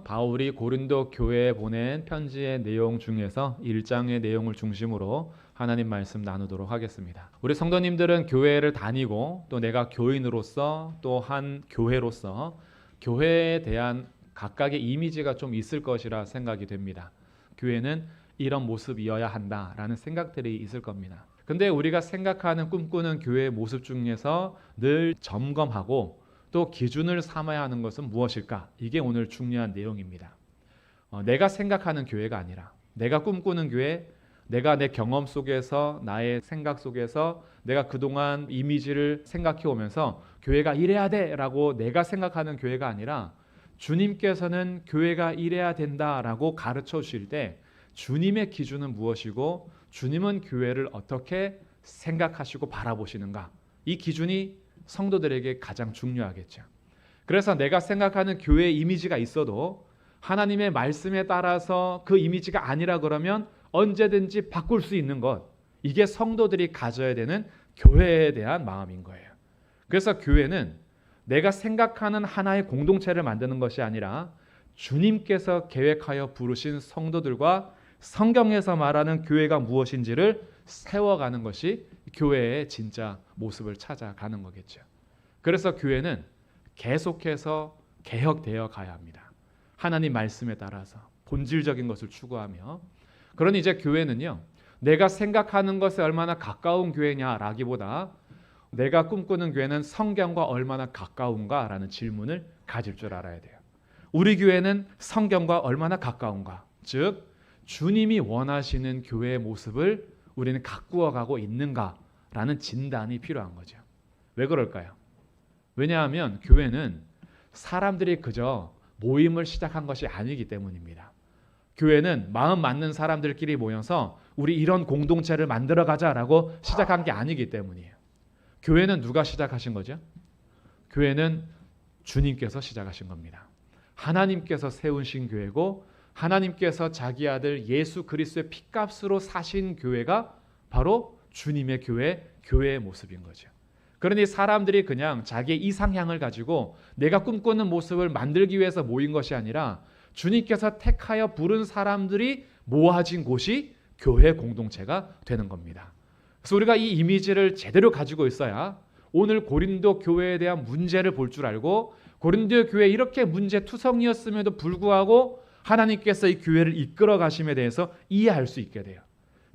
바울이 고린도 교회에 보낸 편지의 내용 중에서 1장의 내용을 중심으로 하나님 말씀 나누도록 하겠습니다. 우리 성도님들은 교회를 다니고 또 내가 교인으로서 또 한 교회로서 교회에 대한 각각의 이미지가 좀 있을 것이라 생각이 됩니다. 교회는 이런 모습이어야 한다라는 생각들이 있을 겁니다. 근데 우리가 생각하는 꿈꾸는 교회의 모습 중에서 늘 점검하고 또 기준을 삼아야 하는 것은 무엇일까? 이게 오늘 중요한 내용입니다. 내가 생각하는 교회가 아니라 내가 꿈꾸는 교회, 내가 내 경험 속에서 나의 생각 속에서 내가 그동안 이미지를 생각해 오면서 교회가 이래야 돼라고 내가 생각하는 교회가 아니라 주님께서는 교회가 이래야 된다라고 가르쳐 주실 때 주님의 기준은 무엇이고 주님은 교회를 어떻게 생각하시고 바라보시는가? 이 기준이 성도들에게 가장 중요하겠죠. 그래서 내가 생각하는 교회의 이미지가 있어도 하나님의 말씀에 따라서 그 이미지가 아니라 그러면 언제든지 바꿀 수 있는 것, 이게 성도들이 가져야 되는 교회에 대한 마음인 거예요. 그래서 교회는 내가 생각하는 하나의 공동체를 만드는 것이 아니라 주님께서 계획하여 부르신 성도들과 성경에서 말하는 교회가 무엇인지를 세워가는 것이 교회의 진짜 모습을 찾아가는 거겠죠. 그래서 교회는 계속해서 개혁되어 가야 합니다. 하나님 말씀에 따라서 본질적인 것을 추구하며. 그러니 이제 교회는요, 내가 생각하는 것에 얼마나 가까운 교회냐라기보다 내가 꿈꾸는 교회는 성경과 얼마나 가까운가라는 질문을 가질 줄 알아야 돼요. 우리 교회는 성경과 얼마나 가까운가? 즉 주님이 원하시는 교회의 모습을 우리는 가꾸어 가고 있는가라는 진단이 필요한 거죠. 왜 그럴까요? 왜냐하면 교회는 사람들이 그저 모임을 시작한 것이 아니기 때문입니다. 교회는 마음 맞는 사람들끼리 모여서 우리 이런 공동체를 만들어 가자라고 시작한 게 아니기 때문이에요. 교회는 누가 시작하신 거죠? 교회는 주님께서 시작하신 겁니다. 하나님께서 세우신 교회고 하나님께서 자기 아들 예수 그리스도의 피값으로 사신 교회가 바로 주님의 교회의 모습인 거죠. 그러니 사람들이 그냥 자기의 이상향을 가지고 내가 꿈꾸는 모습을 만들기 위해서 모인 것이 아니라 주님께서 택하여 부른 사람들이 모아진 곳이 교회 공동체가 되는 겁니다. 그래서 우리가 이 이미지를 제대로 가지고 있어야 오늘 고린도 교회에 대한 문제를 볼 줄 알고 고린도 교회 이렇게 문제투성이었음에도 불구하고 하나님께서 이 교회를 이끌어 가심에 대해서 이해할 수 있게 돼요.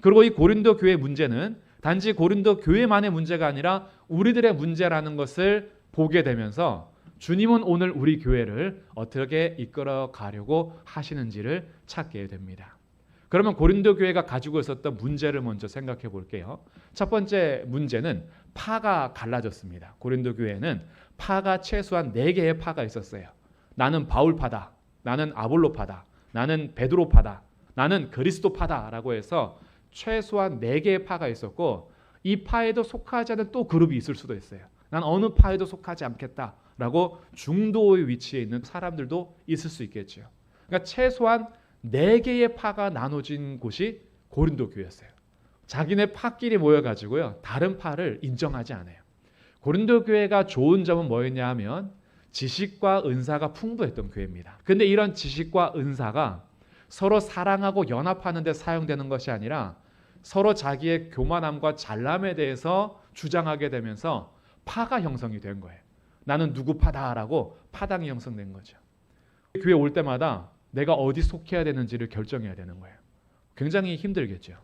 그리고 이 고린도 교회의 문제는 단지 고린도 교회만의 문제가 아니라 우리들의 문제라는 것을 보게 되면서 주님은 오늘 우리 교회를 어떻게 이끌어 가려고 하시는지를 찾게 됩니다. 그러면 고린도 교회가 가지고 있었던 문제를 먼저 생각해 볼게요. 첫 번째 문제는 파가 갈라졌습니다. 고린도 교회는 파가 최소한 4개의 파가 있었어요. 나는 바울파다, 나는 아볼로파다, 나는 베드로파다, 나는 그리스도파다라고 해서 최소한 4개의 파가 있었고 이 파에도 속하지 않은 또 그룹이 있을 수도 있어요. 난 어느 파에도 속하지 않겠다라고 중도의 위치에 있는 사람들도 있을 수 있겠죠. 그러니까 최소한 4개의 파가 나눠진 곳이 고린도 교회였어요. 자기네 파끼리 모여가지고요, 다른 파를 인정하지 않아요. 고린도 교회가 좋은 점은 뭐였냐 하면 지식과 은사가 풍부했던 교회입니다. 근데 이런 지식과 은사가 서로 사랑하고 연합하는 데 사용되는 것이 아니라 서로 자기의 교만함과 잘남에 대해서 주장하게 되면서 파가 형성이 된 거예요. 나는 누구 파다라고 파당이 형성된 거죠. 교회 올 때마다 내가 어디 속해야 되는지를 결정해야 되는 거예요. 굉장히 힘들겠죠.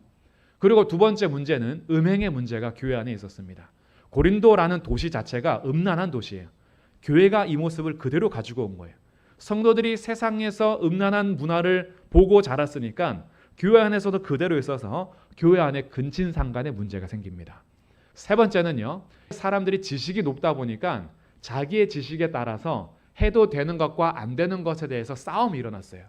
그리고 두 번째 문제는 음행의 문제가 교회 안에 있었습니다. 고린도라는 도시 자체가 음란한 도시예요. 교회가 이 모습을 그대로 가지고 온 거예요. 성도들이 세상에서 음란한 문화를 보고 자랐으니까 교회 안에서도 그대로 있어서 교회 안에 근친상간의 문제가 생깁니다. 세 번째는요, 사람들이 지식이 높다 보니까 자기의 지식에 따라서 해도 되는 것과 안 되는 것에 대해서 싸움이 일어났어요.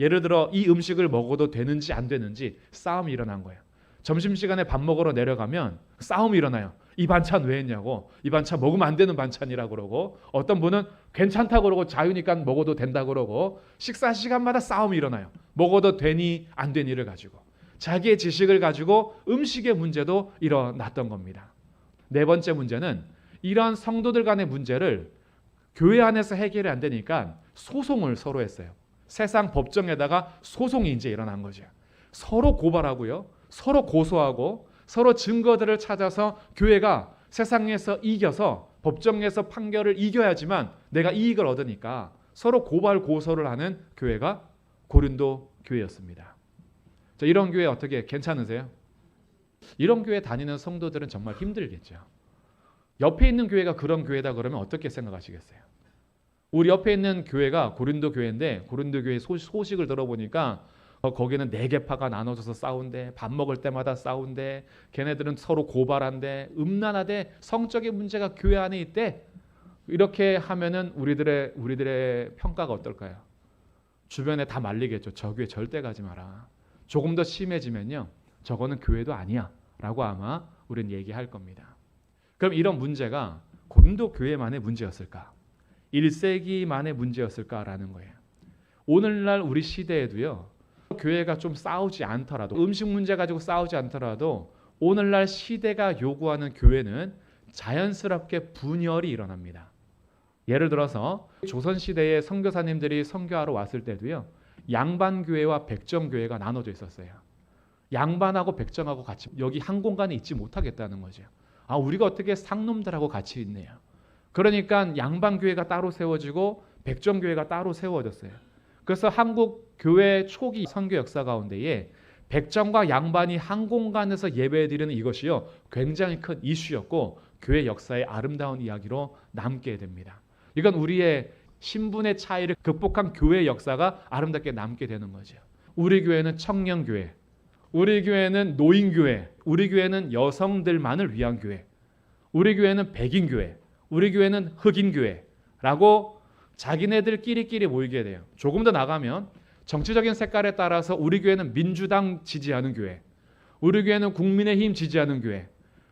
예를 들어 이 음식을 먹어도 되는지 안 되는지 싸움이 일어난 거예요. 점심시간에 밥 먹으러 내려가면 싸움이 일어나요. 이 반찬 왜 했냐고, 이 반찬 먹으면 안 되는 반찬이라고 그러고, 어떤 분은 괜찮다고 그러고 자유니까 먹어도 된다고 그러고, 식사 시간마다 싸움이 일어나요. 먹어도 되니 안 되니를 가지고. 자기의 지식을 가지고 음식의 문제도 일어났던 겁니다. 네 번째 문제는 이러한 성도들 간의 문제를 교회 안에서 해결이 안 되니까 소송을 서로 했어요. 세상 법정에다가 소송이 이제 일어난 거죠. 서로 고발하고요. 서로 고소하고 서로 증거들을 찾아서 교회가 세상에서 이겨서 법정에서 판결을 이겨야지만 내가 이익을 얻으니까 서로 고발 고소를 하는 교회가 고린도 교회였습니다. 자, 이런 교회 어떻게 괜찮으세요? 이런 교회 다니는 성도들은 정말 힘들겠죠. 옆에 있는 교회가 그런 교회다 그러면 어떻게 생각하시겠어요? 우리 옆에 있는 교회가 고린도 교회인데 고린도 교회 소식을 들어보니까 거기는 4개파가 나눠져서 싸운대, 밥 먹을 때마다 싸운대, 걔네들은 서로 고발한대, 음란하대, 성적인 문제가 교회 안에 있대. 이렇게 하면은 우리들의 평가가 어떨까요? 주변에 다 말리겠죠. 저 교회 절대 가지 마라. 조금 더 심해지면요, 저거는 교회도 아니야 라고 아마 우리는 얘기할 겁니다. 그럼 이런 문제가 고린도 교회만의 문제였을까? 1세기만의 문제였을까라는 거예요. 오늘날 우리 시대에도요, 교회가 좀 싸우지 않더라도, 음식 문제 가지고 싸우지 않더라도 오늘날 시대가 요구하는 교회는 자연스럽게 분열이 일어납니다. 예를 들어서 조선시대에 선교사님들이 선교하러 왔을 때도요, 양반교회와 백정교회가 나눠져 있었어요. 양반하고 백정하고 같이 여기 한 공간에 있지 못하겠다는 거죠. 아, 우리가 어떻게 상놈들하고 같이 있네요. 그러니까 양반교회가 따로 세워지고 백정교회가 따로 세워졌어요. 그래서 한국 교회 초기 선교 역사 가운데에 백정과 양반이 한 공간에서 예배드리는 이것이요, 굉장히 큰 이슈였고 교회 역사의 아름다운 이야기로 남게 됩니다. 이건 우리의 신분의 차이를 극복한 교회 역사가 아름답게 남게 되는 거죠. 우리 교회는 청년교회, 우리 교회는 노인교회, 우리 교회는 여성들만을 위한 교회, 우리 교회는 백인교회, 우리 교회는 흑인교회라고 자기네들끼리 모이게 돼요. 조금 더 나가면 정치적인 색깔에 따라서 우리 교회는 민주당 지지하는 교회, 우리 교회는 국민의힘 지지하는 교회,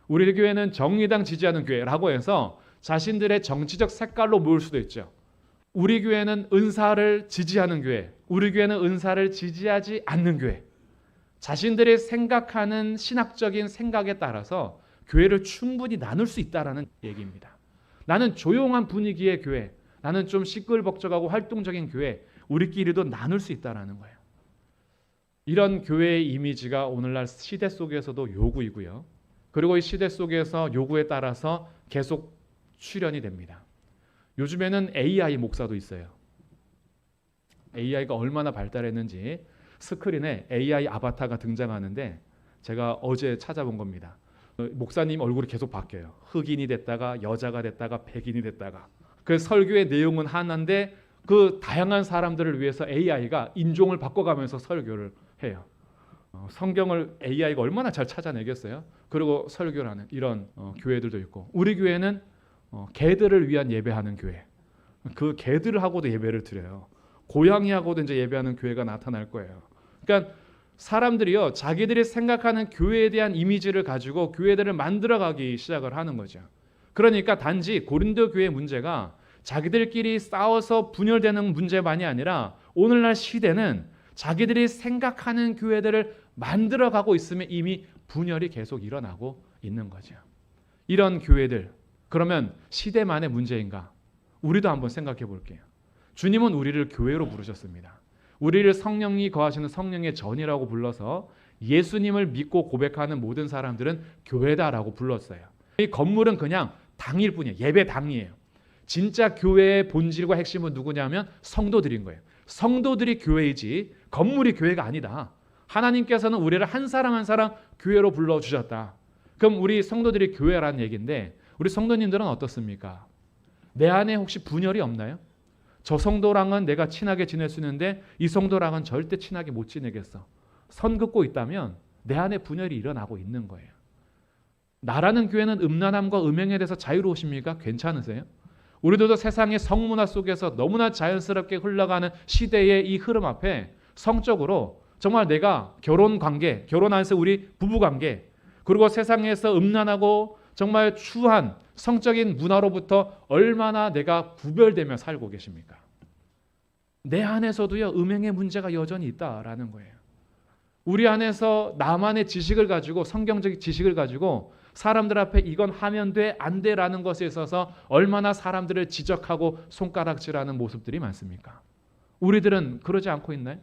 우리 교회는 정의당 지지하는 교회라고 해서 자신들의 정치적 색깔로 모일 수도 있죠. 우리 교회는 은사를 지지하는 교회, 우리 교회는 은사를 지지하지 않는 교회. 자신들이 생각하는 신학적인 생각에 따라서 교회를 충분히 나눌 수 있다라는 얘기입니다. 나는 조용한 분위기의 교회, 나는 좀 시끌벅적하고 활동적인 교회, 우리끼리도 나눌 수 있다라는 거예요. 이런 교회의 이미지가 오늘날 시대 속에서도 요구이고요. 그리고 이 시대 속에서 요구에 따라서 계속 출현이 됩니다. 요즘에는 AI 목사도 있어요. AI가 얼마나 발달했는지 스크린에 AI 아바타가 등장하는데 제가 어제 찾아본 겁니다. 목사님 얼굴이 계속 바뀌어요. 흑인이 됐다가 여자가 됐다가 백인이 됐다가. 그 설교의 내용은 하나인데 그 다양한 사람들을 위해서 AI가 인종을 바꿔가면서 설교를 해요. 성경을 AI가 얼마나 잘 찾아내겠어요? 그리고 설교를 하는 이런 교회들도 있고, 우리 교회는 개들을 위한 예배하는 교회. 그 개들하고도 예배를 드려요. 고양이하고도 이제 예배하는 교회가 나타날 거예요. 그러니까 사람들이요, 자기들이 생각하는 교회에 대한 이미지를 가지고 교회들을 만들어가기 시작을 하는 거죠. 그러니까 단지 고린도 교회의 문제가 자기들끼리 싸워서 분열되는 문제만이 아니라 오늘날 시대는 자기들이 생각하는 교회들을 만들어가고 있으면 이미 분열이 계속 일어나고 있는 거죠. 이런 교회들, 그러면 시대만의 문제인가? 우리도 한번 생각해 볼게요. 주님은 우리를 교회로 부르셨습니다. 우리를 성령이 거하시는 성령의 전이라고 불러서 예수님을 믿고 고백하는 모든 사람들은 교회다라고 불렀어요. 이 건물은 그냥 당일 뿐이에요. 예배당이에요. 진짜 교회의 본질과 핵심은 누구냐면 성도들인 거예요. 성도들이 교회이지 건물이 교회가 아니다. 하나님께서는 우리를 한 사람 한 사람 교회로 불러주셨다. 그럼 우리 성도들이 교회라는 얘기인데 우리 성도님들은 어떻습니까? 내 안에 혹시 분열이 없나요? 저 성도랑은 내가 친하게 지낼 수 있는데 이 성도랑은 절대 친하게 못 지내겠어. 선 긋고 있다면 내 안에 분열이 일어나고 있는 거예요. 나라는 교회는 음란함과 음행에 대해서 자유로우십니까? 괜찮으세요? 우리들도 세상의 성문화 속에서 너무나 자연스럽게 흘러가는 시대의 이 흐름 앞에 성적으로 정말 내가 결혼관계, 결혼 안에서 우리 부부관계, 그리고 세상에서 음란하고 정말 추한 성적인 문화로부터 얼마나 내가 구별되며 살고 계십니까? 내 안에서도요, 음행의 문제가 여전히 있다라는 거예요. 우리 안에서 나만의 지식을 가지고, 성경적 지식을 가지고 사람들 앞에 이건 하면 돼, 안 돼라는 것에 있어서 얼마나 사람들을 지적하고 손가락질하는 모습들이 많습니까? 우리들은 그러지 않고 있나요?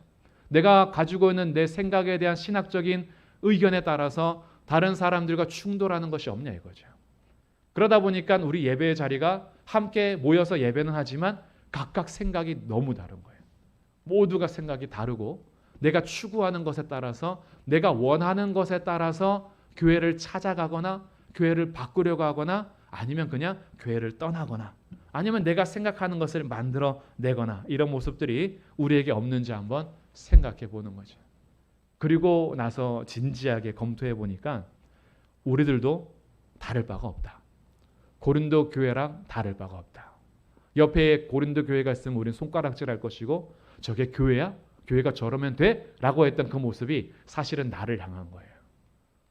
내가 가지고 있는 내 생각에 대한 신학적인 의견에 따라서 다른 사람들과 충돌하는 것이 없냐 이거죠. 그러다 보니까 우리 예배의 자리가 함께 모여서 예배는 하지만 각각 생각이 너무 다른 거예요. 모두가 생각이 다르고 내가 추구하는 것에 따라서 내가 원하는 것에 따라서 교회를 찾아가거나 교회를 바꾸려고 하거나 아니면 그냥 교회를 떠나거나 아니면 내가 생각하는 것을 만들어 내거나 이런 모습들이 우리에게 없는지 한번 생각해 보는 거죠. 그리고 나서 진지하게 검토해 보니까 우리들도 다를 바가 없다. 고린도 교회랑 다를 바가 없다. 옆에 고린도 교회가 있으면 우리는 손가락질할 것이고 저게 교회야? 교회가 저러면 돼? 라고 했던 그 모습이 사실은 나를 향한 거예요.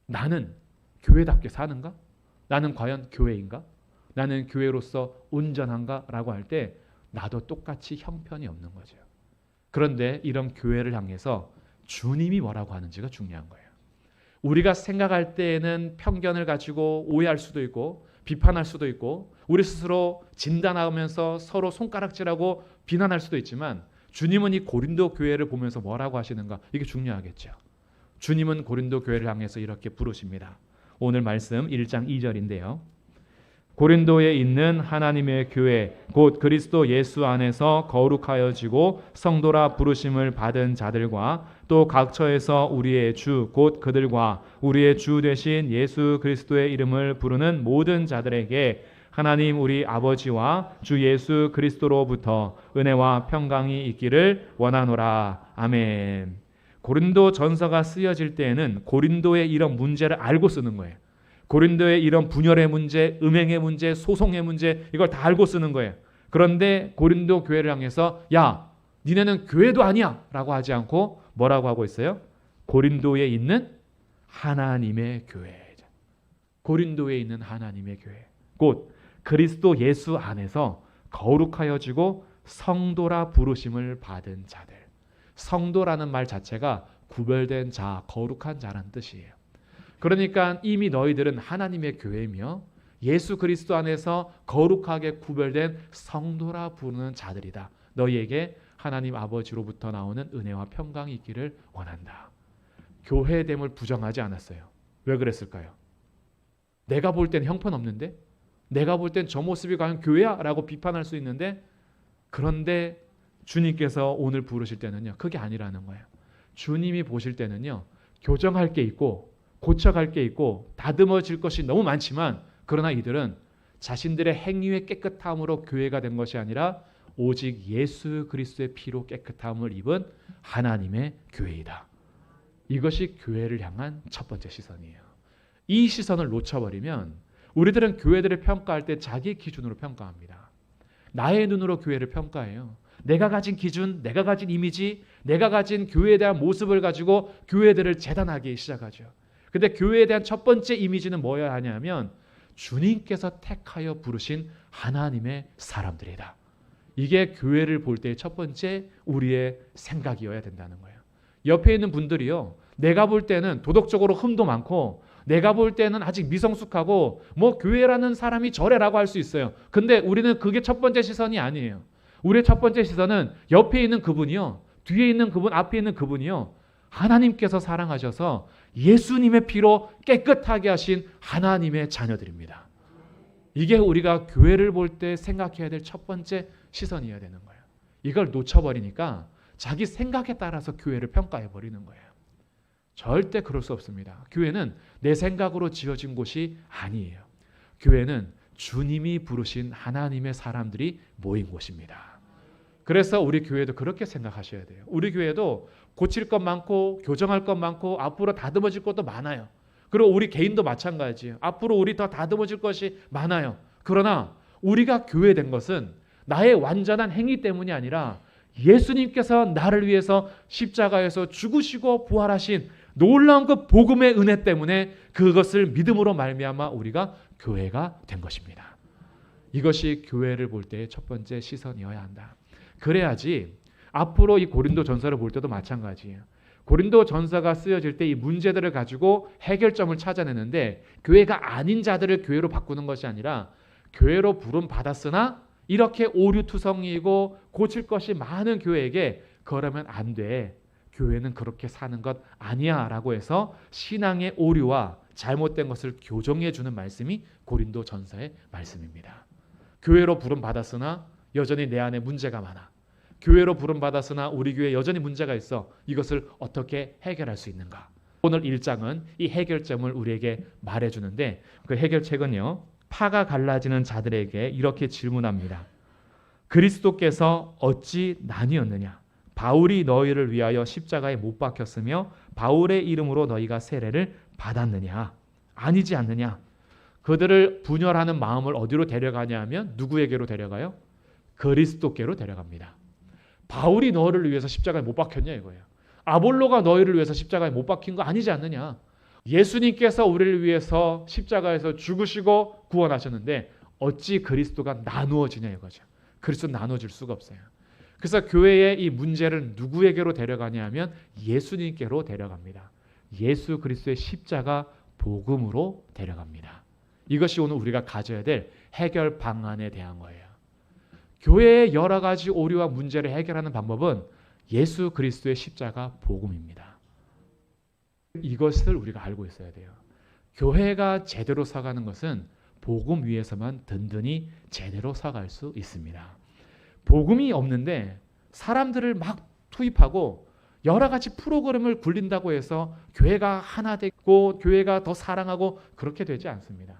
나는 교회답게 사는가? 나는 과연 교회인가? 나는 교회로서 온전한가? 라고 할 때 나도 똑같이 형편이 없는 거죠. 그런데 이런 교회를 향해서 주님이 뭐라고 하는지가 중요한 거예요. 우리가 생각할 때에는 편견을 가지고 오해할 수도 있고 비판할 수도 있고 우리 스스로 진단하면서 서로 손가락질하고 비난할 수도 있지만 주님은 이 고린도 교회를 보면서 뭐라고 하시는가? 이게 중요하겠죠. 주님은 고린도 교회를 향해서 이렇게 부르십니다. 오늘 말씀 1장 2절인데요. 고린도에 있는 하나님의 교회 곧 그리스도 예수 안에서 거룩하여지고 성도라 부르심을 받은 자들과 또 각처에서 우리의 주 곧 그들과 우리의 주 되신 예수 그리스도의 이름을 부르는 모든 자들에게 하나님 우리 아버지와 주 예수 그리스도로부터 은혜와 평강이 있기를 원하노라. 아멘. 고린도 전서가 쓰여질 때에는 고린도의 이런 문제를 알고 쓰는 거예요. 고린도의 이런 분열의 문제, 음행의 문제, 소송의 문제 이걸 다 알고 쓰는 거예요. 그런데 고린도 교회를 향해서 야, 니네는 교회도 아니야 라고 하지 않고 뭐라고 하고 있어요? 고린도에 있는 하나님의 교회. 고린도에 있는 하나님의 교회. 곧 그리스도 예수 안에서 거룩하여지고 성도라 부르심을 받은 자들. 성도라는 말 자체가 구별된 자, 거룩한 자라는 뜻이에요. 그러니까 이미 너희들은 하나님의 교회이며 예수 그리스도 안에서 거룩하게 구별된 성도라 부르는 자들이다. 너희에게 하나님 아버지로부터 나오는 은혜와 평강이 있기를 원한다. 교회됨을 부정하지 않았어요. 왜 그랬을까요? 내가 볼 땐 형편없는데? 내가 볼 땐 저 모습이 과연 교회야? 라고 비판할 수 있는데 그런데 주님께서 오늘 부르실 때는요. 그게 아니라는 거예요. 주님이 보실 때는요. 교정할 게 있고 고쳐갈 게 있고 다듬어질 것이 너무 많지만 그러나 이들은 자신들의 행위의 깨끗함으로 교회가 된 것이 아니라 오직 예수 그리스도의 피로 깨끗함을 입은 하나님의 교회이다. 이것이 교회를 향한 첫 번째 시선이에요. 이 시선을 놓쳐버리면 우리들은 교회들을 평가할 때 자기 기준으로 평가합니다. 나의 눈으로 교회를 평가해요. 내가 가진 기준, 내가 가진 이미지, 내가 가진 교회에 대한 모습을 가지고 교회들을 재단하기 시작하죠. 근데 교회에 대한 첫 번째 이미지는 뭐여야 하냐면 주님께서 택하여 부르신 하나님의 사람들이다. 이게 교회를 볼 때의 첫 번째 우리의 생각이어야 된다는 거예요. 옆에 있는 분들이요. 내가 볼 때는 도덕적으로 흠도 많고 내가 볼 때는 아직 미성숙하고 뭐 교회라는 사람이 저래라고 할 수 있어요. 근데 우리는 그게 첫 번째 시선이 아니에요. 우리의 첫 번째 시선은 옆에 있는 그분이요. 뒤에 있는 그분, 앞에 있는 그분이요. 하나님께서 사랑하셔서 예수님의 피로 깨끗하게 하신 하나님의 자녀들입니다. 이게 우리가 교회를 볼 때 생각해야 될 첫 번째 시선이어야 되는 거예요. 이걸 놓쳐버리니까 자기 생각에 따라서 교회를 평가해버리는 거예요. 절대 그럴 수 없습니다. 교회는 내 생각으로 지어진 곳이 아니에요. 교회는 주님이 부르신 하나님의 사람들이 모인 곳입니다. 그래서 우리 교회도 그렇게 생각하셔야 돼요. 우리 교회도 고칠 것 많고 교정할 것 많고 앞으로 다듬어질 것도 많아요. 그리고 우리 개인도 마찬가지예요. 앞으로 우리 더 다듬어질 것이 많아요. 그러나 우리가 교회된 것은 나의 완전한 행위 때문이 아니라 예수님께서 나를 위해서 십자가에서 죽으시고 부활하신 놀라운 그 복음의 은혜 때문에 그것을 믿음으로 말미암아 우리가 교회가 된 것입니다. 이것이 교회를 볼 때의 첫 번째 시선이어야 한다. 그래야지 앞으로 이 고린도 전서를 볼 때도 마찬가지예요. 고린도 전서가 쓰여질 때 이 문제들을 가지고 해결점을 찾아내는데 교회가 아닌 자들을 교회로 바꾸는 것이 아니라 교회로 부름 받았으나 이렇게 오류투성이고 고칠 것이 많은 교회에게 그러면 안 돼. 교회는 그렇게 사는 것 아니야 라고 해서 신앙의 오류와 잘못된 것을 교정해 주는 말씀이 고린도 전서의 말씀입니다. 교회로 부름받았으나 여전히 내 안에 문제가 많아. 교회로 부름받았으나 우리 교회에 여전히 문제가 있어. 이것을 어떻게 해결할 수 있는가? 오늘 1장은 이 해결점을 우리에게 말해주는데 그 해결책은요. 파가 갈라지는 자들에게 이렇게 질문합니다. 그리스도께서 어찌 나뉘었느냐? 바울이 너희를 위하여 십자가에 못 박혔으며 바울의 이름으로 너희가 세례를 받았느냐? 아니지 않느냐? 그들을 분열하는 마음을 어디로 데려가냐 하면 누구에게로 데려가요? 그리스도께로 데려갑니다. 바울이 너희를 위해서 십자가에 못 박혔냐 이거예요. 아볼로가 너희를 위해서 십자가에 못 박힌 거 아니지 않느냐? 예수님께서 우리를 위해서 십자가에서 죽으시고 구원하셨는데 어찌 그리스도가 나누어지냐 이거죠. 그리스도 나눠질 수가 없어요. 그래서 교회의 이 문제를 누구에게로 데려가냐 하면 예수님께로 데려갑니다. 예수 그리스도의 십자가 복음으로 데려갑니다. 이것이 오늘 우리가 가져야 될 해결 방안에 대한 거예요. 교회의 여러 가지 오류와 문제를 해결하는 방법은 예수 그리스도의 십자가 복음입니다. 이것을 우리가 알고 있어야 돼요. 교회가 제대로 서가는 것은 복음 위에서만 든든히 제대로 서갈 수 있습니다. 복음이 없는데 사람들을 막 투입하고 여러 가지 프로그램을 굴린다고 해서 교회가 하나 되고 교회가 더 사랑하고 그렇게 되지 않습니다.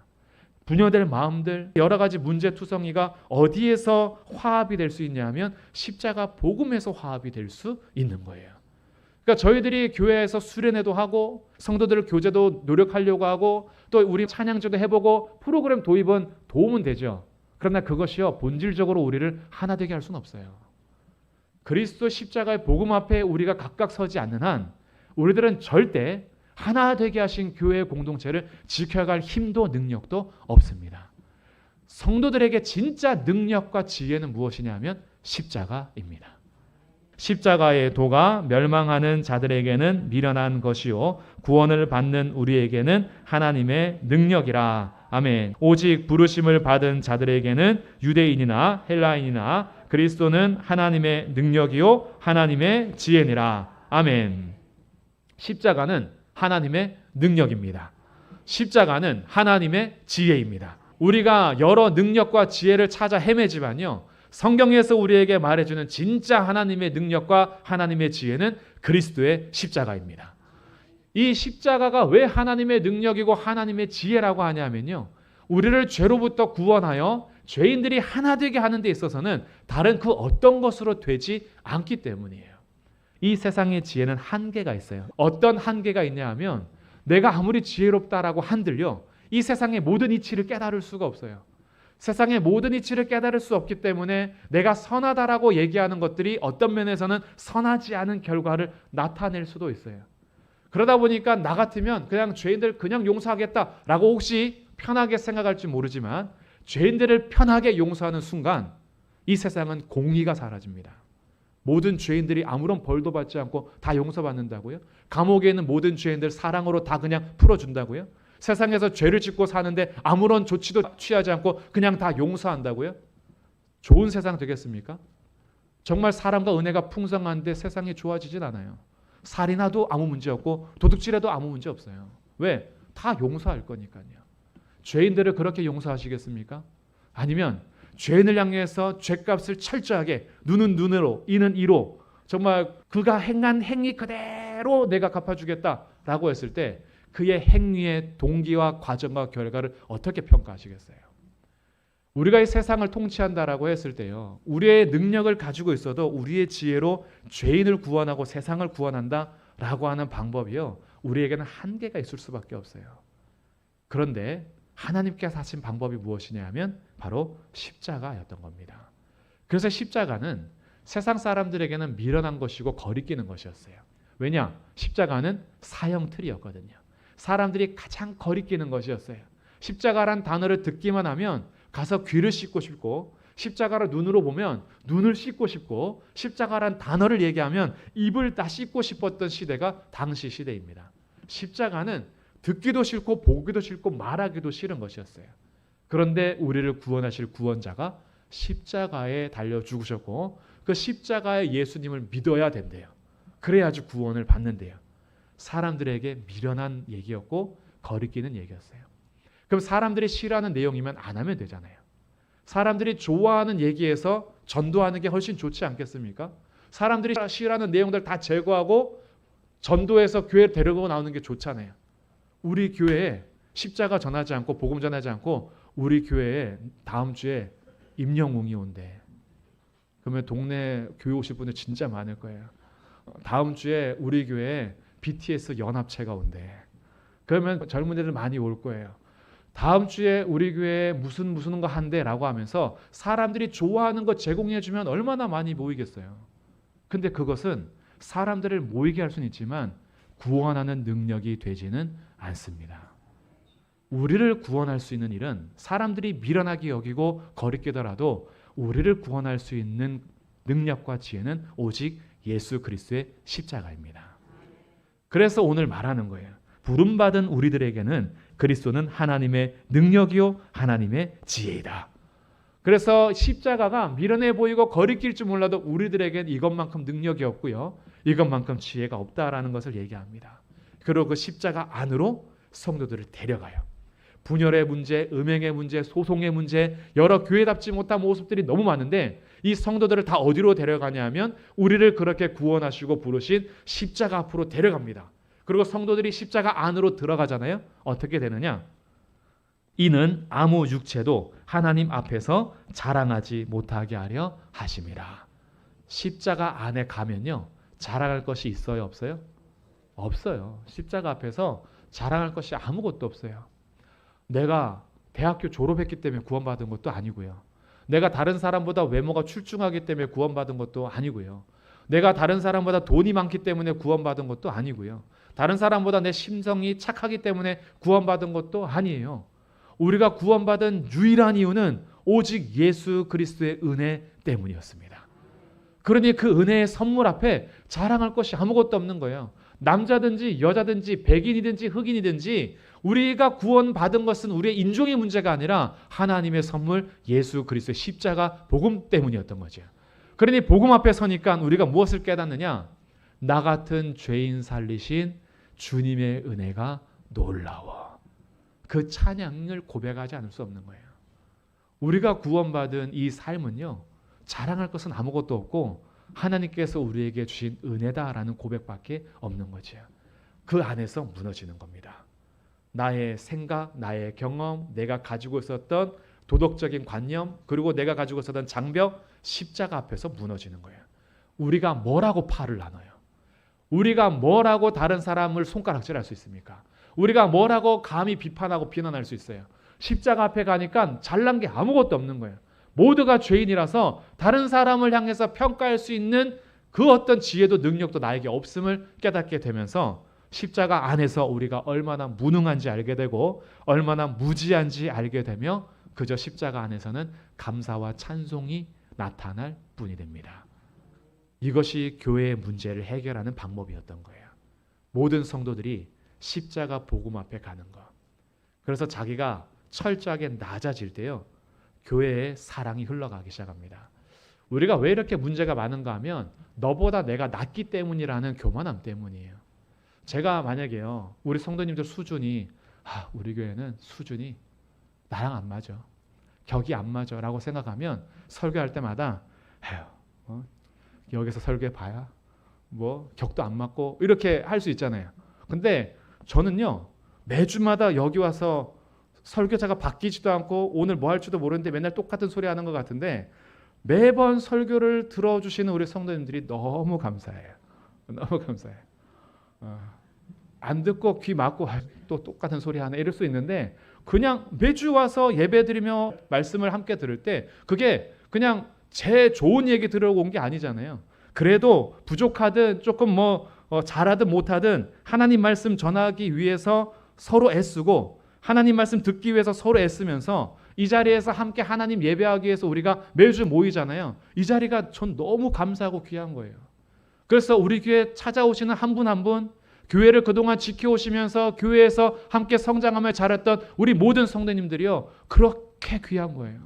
분열될 마음들, 여러 가지 문제투성이가 어디에서 화합이 될 수 있냐 하면 십자가 복음에서 화합이 될 수 있는 거예요. 그러니까 저희들이 교회에서 수련회도 하고 성도들 교제도 노력하려고 하고 또 우리 찬양제도 해보고 프로그램 도입은 도움은 되죠. 그러나 그것이요 본질적으로 우리를 하나 되게 할 수는 없어요. 그리스도 십자가의 복음 앞에 우리가 각각 서지 않는 한 우리들은 절대 하나 되게 하신 교회의 공동체를 지켜갈 힘도 능력도 없습니다. 성도들에게 진짜 능력과 지혜는 무엇이냐 하면 십자가입니다. 십자가의 도가 멸망하는 자들에게는 미련한 것이요 구원을 받는 우리에게는 하나님의 능력이라. 아멘. 오직 부르심을 받은 자들에게는 유대인이나 헬라인이나 그리스도는 하나님의 능력이요 하나님의 지혜니라. 아멘. 십자가는 하나님의 능력입니다. 십자가는 하나님의 지혜입니다. 우리가 여러 능력과 지혜를 찾아 헤매지만요. 성경에서 우리에게 말해주는 진짜 하나님의 능력과 하나님의 지혜는 그리스도의 십자가입니다. 이 십자가가 왜 하나님의 능력이고 하나님의 지혜라고 하냐면요. 우리를 죄로부터 구원하여 죄인들이 하나 되게 하는 데 있어서는 다른 그 어떤 것으로 되지 않기 때문이에요. 이 세상의 지혜는 한계가 있어요. 어떤 한계가 있냐 하면 내가 아무리 지혜롭다라고 한들요. 이 세상의 모든 이치를 깨달을 수가 없어요. 세상의 모든 이치를 깨달을 수 없기 때문에 내가 선하다라고 얘기하는 것들이 어떤 면에서는 선하지 않은 결과를 나타낼 수도 있어요. 그러다 보니까 나 같으면 그냥 죄인들 그냥 용서하겠다라고 혹시 편하게 생각할지 모르지만 죄인들을 편하게 용서하는 순간 이 세상은 공의가 사라집니다. 모든 죄인들이 아무런 벌도 받지 않고 다 용서받는다고요? 감옥에 있는 모든 죄인들 사랑으로 다 그냥 풀어준다고요? 세상에서 죄를 짓고 사는데 아무런 조치도 취하지 않고 그냥 다 용서한다고요? 좋은 세상 되겠습니까? 정말 사람과 은혜가 풍성한데 세상이 좋아지진 않아요. 살인아도 아무 문제 없고 도둑질해도 아무 문제 없어요. 왜? 다 용서할 거니까요. 죄인들을 그렇게 용서하시겠습니까? 아니면 죄인을 향해서 죄값을 철저하게 눈은 눈으로 이는 이로 정말 그가 행한 행위 그대로 내가 갚아주겠다라고 했을 때 그의 행위의 동기와 과정과 결과를 어떻게 평가하시겠어요? 우리가 이 세상을 통치한다라고 했을 때요. 우리의 능력을 가지고 있어도 우리의 지혜로 죄인을 구원하고 세상을 구원한다라고 하는 방법이요. 우리에게는 한계가 있을 수밖에 없어요. 그런데 하나님께서 하신 방법이 무엇이냐 하면 바로 십자가였던 겁니다. 그래서 십자가는 세상 사람들에게는 미련한 것이고 거리끼는 것이었어요. 왜냐? 십자가는 사형틀이었거든요. 사람들이 가장 거리끼는 것이었어요. 십자가란 단어를 듣기만 하면 가서 귀를 씻고 싶고 십자가를 눈으로 보면 눈을 씻고 싶고 십자가란 단어를 얘기하면 입을 다 씻고 싶었던 시대가 당시 시대입니다. 십자가는 듣기도 싫고 보기도 싫고 말하기도 싫은 것이었어요. 그런데 우리를 구원하실 구원자가 십자가에 달려 죽으셨고 그 십자가의 예수님을 믿어야 된대요. 그래야지 구원을 받는데요. 사람들에게 미련한 얘기였고 거리끼는 얘기였어요. 그럼 사람들이 싫어하는 내용이면 안 하면 되잖아요. 사람들이 좋아하는 얘기에서 전도하는 게 훨씬 좋지 않겠습니까? 사람들이 싫어하는 내용들 다 제거하고 전도해서 교회에 데리고 나오는 게 좋잖아요. 우리 교회에 십자가 전하지 않고 복음 전하지 않고 우리 교회에 다음 주에 임영웅이 온대. 그러면 동네 교회 오실 분들 진짜 많을 거예요. 다음 주에 우리 교회에 BTS 연합체가 온대. 그러면 젊은이들 많이 올 거예요. 다음 주에 우리 교회에 무슨 거 한대라고 하면서 사람들이 좋아하는 거 제공해 주면 얼마나 많이 모이겠어요. 근데 그것은 사람들을 모이게 할 수는 있지만 구원하는 능력이 되지는 않습니다. 우리를 구원할 수 있는 일은 사람들이 미련하게 여기고 거리끼더라도 우리를 구원할 수 있는 능력과 지혜는 오직 예수 그리스도의 십자가입니다. 그래서 오늘 말하는 거예요. 부름받은 우리들에게는 그리스도는 하나님의 능력이요 하나님의 지혜이다. 그래서 십자가가 미련해 보이고 거리낄 줄 몰라도 우리들에겐 이것만큼 능력이 없고요. 이것만큼 지혜가 없다라는 것을 얘기합니다. 그리고 그 십자가 안으로 성도들을 데려가요. 분열의 문제, 음행의 문제, 소송의 문제, 여러 교회답지 못한 모습들이 너무 많은데 이 성도들을 다 어디로 데려가냐 하면 우리를 그렇게 구원하시고 부르신 십자가 앞으로 데려갑니다. 그리고 성도들이 십자가 안으로 들어가잖아요. 어떻게 되느냐? 이는 아무 육체도 하나님 앞에서 자랑하지 못하게 하려 하심이라. 십자가 안에 가면요. 자랑할 것이 있어요? 없어요? 없어요. 십자가 앞에서 자랑할 것이 아무것도 없어요. 내가 대학교 졸업했기 때문에 구원받은 것도 아니고요. 내가 다른 사람보다 외모가 출중하기 때문에 구원받은 것도 아니고요. 내가 다른 사람보다 돈이 많기 때문에 구원받은 것도 아니고요. 다른 사람보다 내 심성이 착하기 때문에 구원받은 것도 아니에요. 우리가 구원받은 유일한 이유는 오직 예수 그리스도의 은혜 때문이었습니다. 그러니 그 은혜의 선물 앞에 자랑할 것이 아무것도 없는 거예요. 남자든지 여자든지 백인이든지 흑인이든지 우리가 구원받은 것은 우리의 인종의 문제가 아니라 하나님의 선물 예수 그리스도의 십자가 복음 때문이었던 거죠. 그러니 복음 앞에 서니까 우리가 무엇을 깨닫느냐? 나 같은 죄인 살리신 주님의 은혜가 놀라워. 그 찬양을 고백하지 않을 수 없는 거예요. 우리가 구원받은 이 삶은요. 자랑할 것은 아무것도 없고 하나님께서 우리에게 주신 은혜다라는 고백밖에 없는 거죠. 그 안에서 무너지는 겁니다. 나의 생각, 나의 경험, 내가 가지고 있었던 도덕적인 관념, 그리고 내가 가지고 있었던 장벽, 십자가 앞에서 무너지는 거예요. 우리가 뭐라고 팔을 나눠요? 우리가 뭐라고 다른 사람을 손가락질할 수 있습니까? 우리가 뭐라고 감히 비판하고 비난할 수 있어요? 십자가 앞에 가니까 잘난 게 아무것도 없는 거예요. 모두가 죄인이라서 다른 사람을 향해서 평가할 수 있는 그 어떤 지혜도 능력도 나에게 없음을 깨닫게 되면서 십자가 안에서 우리가 얼마나 무능한지 알게 되고 얼마나 무지한지 알게 되며 그저 십자가 안에서는 감사와 찬송이 나타날 뿐이 됩니다. 이것이 교회의 문제를 해결하는 방법이었던 거예요. 모든 성도들이 십자가 복음 앞에 가는 것. 그래서 자기가 철저하게 낮아질 때요. 교회에 사랑이 흘러가기 시작합니다. 우리가 왜 이렇게 문제가 많은가 하면 너보다 내가 낫기 때문이라는 교만함 때문이에요. 제가 만약에요. 우리 성도님들 수준이 우리 교회는 수준이 나랑 안 맞아. 격이 안 맞아 라고 생각하면 설교할 때마다 여기서 설교해 봐야 뭐 격도 안 맞고 이렇게 할 수 있잖아요. 근데 저는요. 매주마다 여기 와서 설교자가 바뀌지도 않고 오늘 뭐 할지도 모르는데 맨날 똑같은 소리 하는 것 같은데 매번 설교를 들어주시는 우리 성도님들이 너무 감사해요. 너무 감사해요. 안 듣고 귀 막고 또 똑같은 소리 하네 이럴 수 있는데 그냥 매주 와서 예배드리며 말씀을 함께 들을 때 그게 그냥 제 좋은 얘기 들어온 게 아니잖아요. 그래도 부족하든 조금 잘하든 못하든 하나님 말씀 전하기 위해서 서로 애쓰고 하나님 말씀 듣기 위해서 서로 애쓰면서 이 자리에서 함께 하나님 예배하기 위해서 우리가 매주 모이잖아요. 이 자리가 전 너무 감사하고 귀한 거예요. 그래서 우리 교회 찾아오시는 한 분 한 분, 교회를 그동안 지켜오시면서 교회에서 함께 성장하며 자랐던 우리 모든 성도님들이요. 그렇게 귀한 거예요.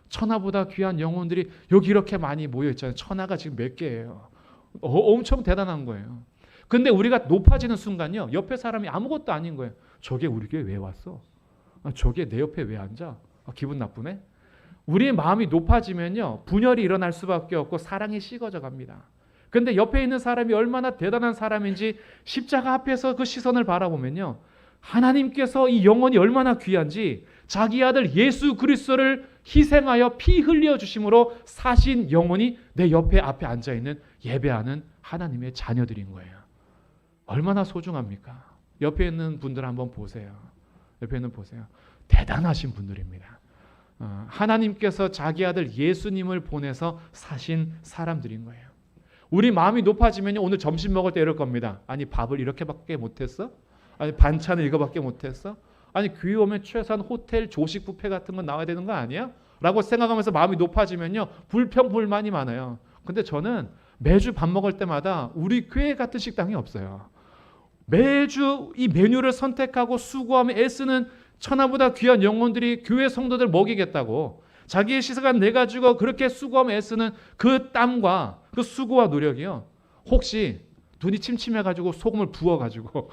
천하보다 귀한 영혼들이 여기 이렇게 많이 모여 있잖아요. 천하가 지금 몇 개예요. 엄청 대단한 거예요. 근데 우리가 높아지는 순간요, 옆에 사람이 아무것도 아닌 거예요. 저게 우리 교회 왜 왔어? 저게 내 옆에 왜 앉아? 기분 나쁘네? 우리의 마음이 높아지면요, 분열이 일어날 수밖에 없고 사랑이 식어져 갑니다. 근데 옆에 있는 사람이 얼마나 대단한 사람인지 십자가 앞에서 그 시선을 바라보면요, 하나님께서 이 영혼이 얼마나 귀한지 자기 아들 예수 그리스도를 희생하여 피 흘려 주심으로 사신 영혼이 내 옆에 앞에 앉아 있는 예배하는 하나님의 자녀들인 거예요. 얼마나 소중합니까? 옆에 있는 분들 한번 보세요. 옆에 있는 보세요. 대단하신 분들입니다. 하나님께서 자기 아들 예수님을 보내서 사신 사람들인 거예요. 우리 마음이 높아지면 오늘 점심 먹을 때 이럴 겁니다. 아니 밥을 이렇게밖에 못했어? 아니 반찬을 이거밖에 못했어? 아니 교회 오면 최소한 호텔 조식 뷔페 같은 건 나와야 되는 거 아니야? 라고 생각하면서 마음이 높아지면요, 불평 불만이 많아요. 근데 저는 매주 밥 먹을 때마다 우리 교회 같은 식당이 없어요. 매주 이 메뉴를 선택하고 수고하며 애쓰는 천하보다 귀한 영혼들이 교회 성도들 먹이겠다고 자기의 시간 내가지고 그렇게 수고하며 애쓰는 그 땀과 그 수고와 노력이요, 혹시 눈이 침침해가지고 소금을 부어가지고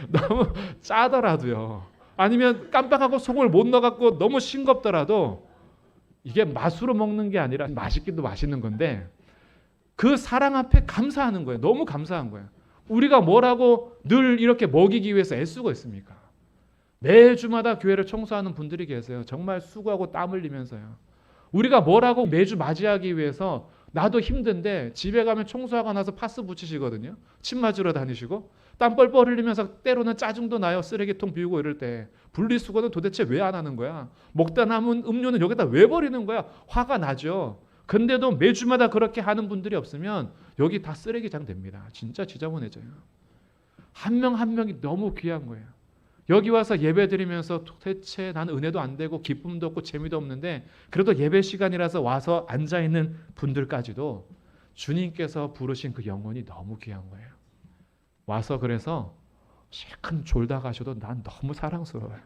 너무 짜더라도요, 아니면 깜빡하고 소금을 못 넣어갖고 너무 싱겁더라도 이게 맛으로 먹는 게 아니라 맛있기도 맛있는 건데 그 사랑 앞에 감사하는 거예요. 너무 감사한 거예요. 우리가 뭐라고 늘 이렇게 먹이기 위해서 애쓰고 있습니까? 매주마다 교회를 청소하는 분들이 계세요. 정말 수고하고 땀 흘리면서요. 우리가 뭐라고 매주 맞이하기 위해서 나도 힘든데 집에 가면 청소하고 나서 파스 붙이시거든요. 침 맞으러 다니시고 땀 뻘뻘 흘리면서 때로는 짜증도 나요. 쓰레기통 비우고 이럴 때 분리수거는 도대체 왜 안 하는 거야? 먹다 남은 음료는 여기다 왜 버리는 거야? 화가 나죠. 근데도 매주마다 그렇게 하는 분들이 없으면 여기 다 쓰레기장 됩니다. 진짜 지저분해져요. 한 명 한 명이 너무 귀한 거예요. 여기 와서 예배 드리면서 도대체 나는 은혜도 안 되고 기쁨도 없고 재미도 없는데 그래도 예배 시간이라서 와서 앉아있는 분들까지도 주님께서 부르신 그 영혼이 너무 귀한 거예요. 와서 그래서 실컷 졸다 가셔도 난 너무 사랑스러워요.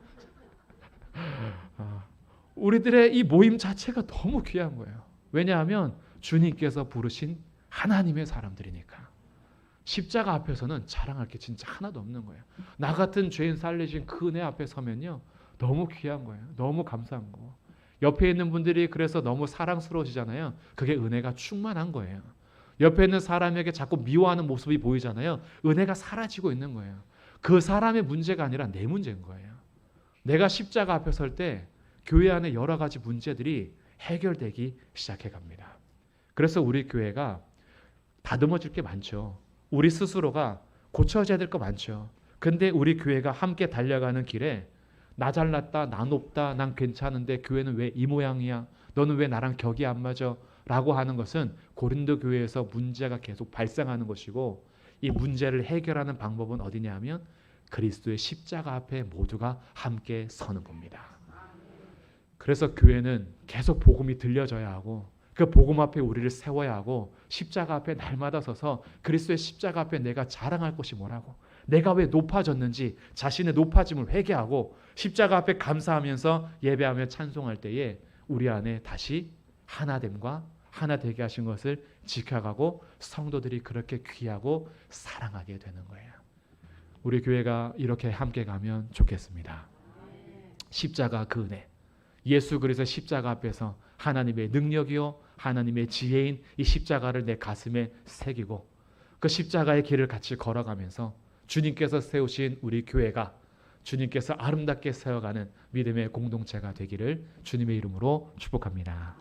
우리들의 이 모임 자체가 너무 귀한 거예요. 왜냐하면 주님께서 부르신 하나님의 사람들이니까. 십자가 앞에서는 자랑할 게 진짜 하나도 없는 거예요. 나 같은 죄인 살리신 그 은혜 앞에 서면요, 너무 귀한 거예요. 너무 감사한 거. 옆에 있는 분들이 그래서 너무 사랑스러우시잖아요. 그게 은혜가 충만한 거예요. 옆에 있는 사람에게 자꾸 미워하는 모습이 보이잖아요. 은혜가 사라지고 있는 거예요. 그 사람의 문제가 아니라 내 문제인 거예요. 내가 십자가 앞에 설 때 교회 안에 여러 가지 문제들이 해결되기 시작해 갑니다. 그래서 우리 교회가 다듬어질 게 많죠. 우리 스스로가 고쳐져야 될 거 많죠. 근데 우리 교회가 함께 달려가는 길에 나 잘났다, 나 높다, 난 괜찮은데 교회는 왜 이 모양이야? 너는 왜 나랑 격이 안 맞아? 라고 하는 것은 고린도 교회에서 문제가 계속 발생하는 것이고, 이 문제를 해결하는 방법은 어디냐 하면 그리스도의 십자가 앞에 모두가 함께 서는 겁니다. 그래서 교회는 계속 복음이 들려져야 하고 그 복음 앞에 우리를 세워야 하고 십자가 앞에 날마다 서서 그리스도의 십자가 앞에 내가 자랑할 것이 뭐라고, 내가 왜 높아졌는지 자신의 높아짐을 회개하고 십자가 앞에 감사하면서 예배하며 찬송할 때에 우리 안에 다시 하나됨과 하나 되게 하신 것을 지켜가고 성도들이 그렇게 귀하고 사랑하게 되는 거예요. 우리 교회가 이렇게 함께 가면 좋겠습니다. 십자가 그 은혜, 예수 그리스도의 십자가 앞에서 하나님의 능력이요 하나님의 지혜인 이 십자가를 내 가슴에 새기고 그 십자가의 길을 같이 걸어가면서 주님께서 세우신 우리 교회가 주님께서 아름답게 세워가는 믿음의 공동체가 되기를 주님의 이름으로 축복합니다.